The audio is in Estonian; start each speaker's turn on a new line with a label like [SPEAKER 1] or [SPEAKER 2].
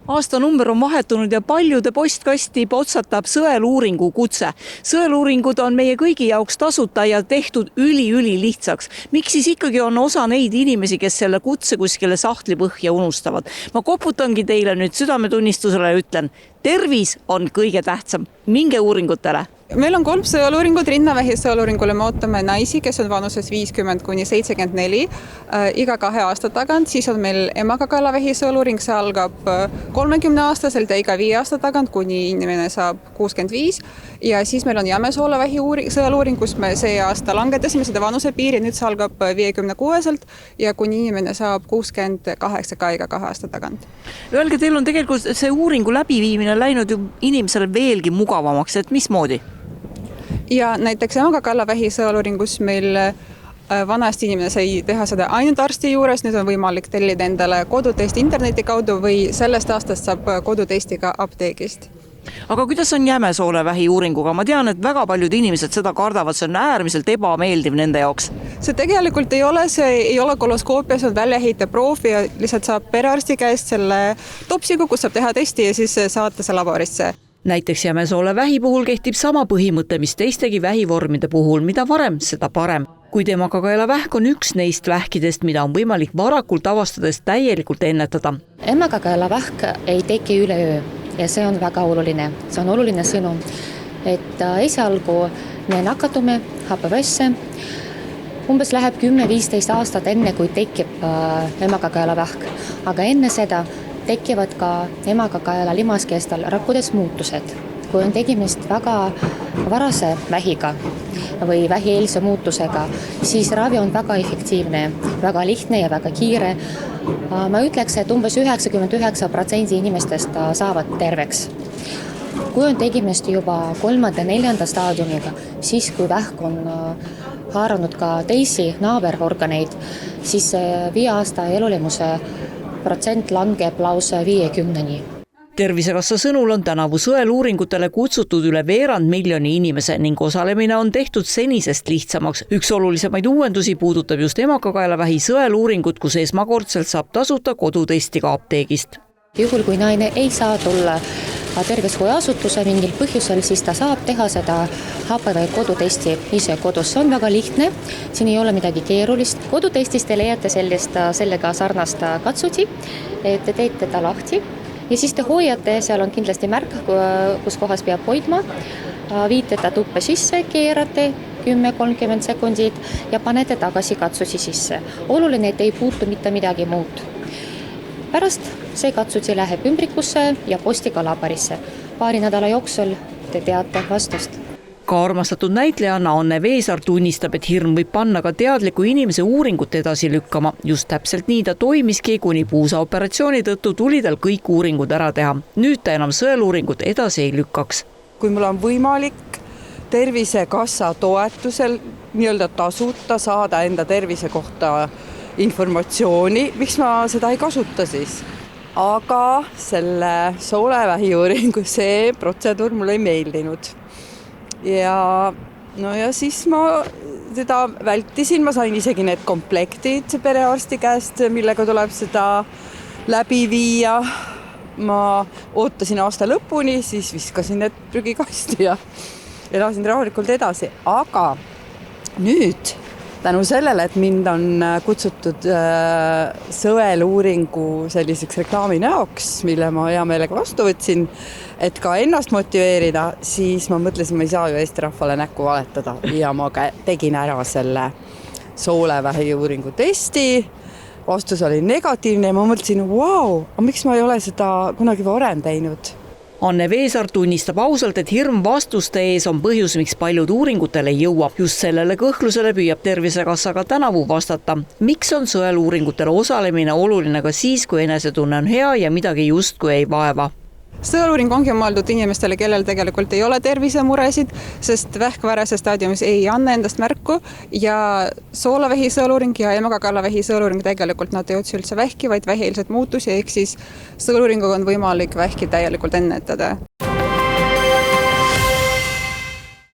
[SPEAKER 1] Aastanumber on vahetunud ja paljude postkasti potsatab sõeluuringu kutse. Sõeluuringud on meie kõigi jaoks tasuta ja tehtud üli lihtsaks. Miks siis ikkagi on osa neid inimesi, kes selle kutse kuskile sahtlipõhja unustavad? Ma koputangi teile nüüd südametunnistusele ja ütlen, tervis on kõige tähtsam. Minge uuringutele.
[SPEAKER 2] Meil on 3 sõeluuringut, rinnavähi sõeluuringule me ootame naisi, kes on vanuses 50–74 iga 2 aasta tagant. Siis on meil emakakaelavähi sõeluuring, see algab 30-aastaselt ja iga 5 aasta tagant, kuni inimene saab 65. Ja siis meil on jämesoolevähi sõeluuring, kus me see aasta langetasime seda vanusepiiri, nüüd see algab 56-selt ja kuni inimene saab 68 ka iga 2 aasta tagant.
[SPEAKER 1] Öelge, teil on tegelikult see uuringu läbiviimine läinud ju inimesele veelgi mugavamaks, et mismoodi?
[SPEAKER 2] Ja näiteks emakakaelavähi sõeluuringus meil vanasti inimene sai teha seda ainult arsti juures, nüüd on võimalik tellida endale kodutesti interneti kaudu või sellest aastast saab kodutesti ka apteegist.
[SPEAKER 1] Aga kuidas on jämesoolevähi uuringuga? Ma tean, et väga paljud inimesed seda kardavad, see on äärmiselt ebameeldiv nende jaoks.
[SPEAKER 2] See tegelikult ei ole koloskoopia, see on väljaheiteproov ja lihtsalt saab perearsti käest selle topsiga, kus saab teha testi ja siis saata see laborisse.
[SPEAKER 1] Näiteks jämesoolevähi puhul kehtib sama põhimõte, mis teistegi vähivormide puhul, mida varem, seda parem. Kuid emakakaelavähk on üks neist vähkidest, mida on võimalik varakult avastades täielikult ennetada.
[SPEAKER 3] Emakakaelavähk ei teki üleöö ja see on väga oluline. See on oluline sõnum, et esialgu me nakatume HPV-sse. Umbes läheb 10-15 aastat enne, kui tekib emakakaelavähk, aga enne seda tekivad ka emakakaela limaskestel rakkudes muutused. Kui on tegemist väga varase vähiga või vähieelse muutusega, siis ravi on väga efektiivne, väga lihtne ja väga kiire. Ma ütleks, et umbes 99% inimestest saavad terveks. Kui on tegemist juba 3.-4. staadiumiga, siis kui vähk on haaranud ka teisi naaberorganeid, siis 5 aasta elulemuse protsent langeb lausa 50-ni.
[SPEAKER 1] Tervisekassa sõnul on tänavu sõeluuringutele kutsutud üle 250 000 inimese ning osalemine on tehtud senisest lihtsamaks. Üks olulisemaid uuendusi puudutab just emakakaelavähi sõeluuringut, kus esmakordselt saab tasuta kodutesti ka apteegist.
[SPEAKER 3] Juhul kui naine ei saa tulla tervishoiuasutuse mingil põhjusel, siis ta saab teha seda HPV kodutesti ise kodus. See on väga lihtne, siin ei ole midagi keerulist. Kodutestist te leiate sellega sarnast katsuti, et te teete ta lahti ja siis te hoiate, seal on kindlasti märk, kus kohas peab hoidma. Viite ta tuppe sisse, keerate 10-30 sekundit ja panete tagasi katsuti sisse. Oluline, et ei puutu mitte midagi muud. Pärast see katsuti läheb ümbrikusse ja postiga laborisse. Paari nädala jooksul te teate vastust.
[SPEAKER 1] Ka armastatud näitlejanna Anne Veesar tunnistab, et hirm võib panna ka teadliku inimese uuringut edasi lükkama. Just täpselt nii ta toimiski, kuni puusaoperatsiooni tõttu tuli tal kõik uuringud ära teha. Nüüd ta enam sõeluuringut edasi ei lükkaks.
[SPEAKER 4] Kui mul on võimalik Tervisekassa toetusel nii-öelda tasuta saada enda tervise kohta informatsiooni, miks ma seda ei kasuta siis? Aga selle soolevähi uuringu see protseduur mulle ei meeldinud. Ja siis ma seda vältisin, ma sain isegi need komplektid perearsti käest, millega tuleb seda läbi viia. Ma ootasin aasta lõpuni, siis viskasin need prügikasti ja elasin rahulikult edasi. Aga nüüd tänu sellele, et mind on kutsutud sõeluuringu selliseks reklaami näoks, mille ma hea meelega vastu võtsin, et ka ennast motiveerida, siis ma mõtlesin, ma ei saa ju Eesti rahvale näkku valetada ja ma tegin ära selle soolevähi uuringu testi. Vastus oli negatiivne ja ma mõtlesin, aga miks ma ei ole seda kunagi varem teinud?
[SPEAKER 1] Anne Veesar tunnistab ausalt, et hirm vastuste ees on põhjus, miks paljud uuringutele ei jõua. Just sellele kõhklusele püüab Tervisekassa ka tänavu vastata. Miks on sõeluuringutele osalemine oluline ka siis, kui enesetunne on hea ja midagi justkui ei vaeva?
[SPEAKER 2] Sõeluuring ongi mõeldud inimestele, kellel tegelikult ei ole tervisemuresid, sest vähk varases staadiumis ei anna endast märku ja soolevähi sõeluuring ja emakakaelavähi sõeluuring tegelikult nad ei otsi üldse vähki, vaid vähieelset muutusi, ehk siis sõeluuringuga on võimalik vähki täielikult ennetada.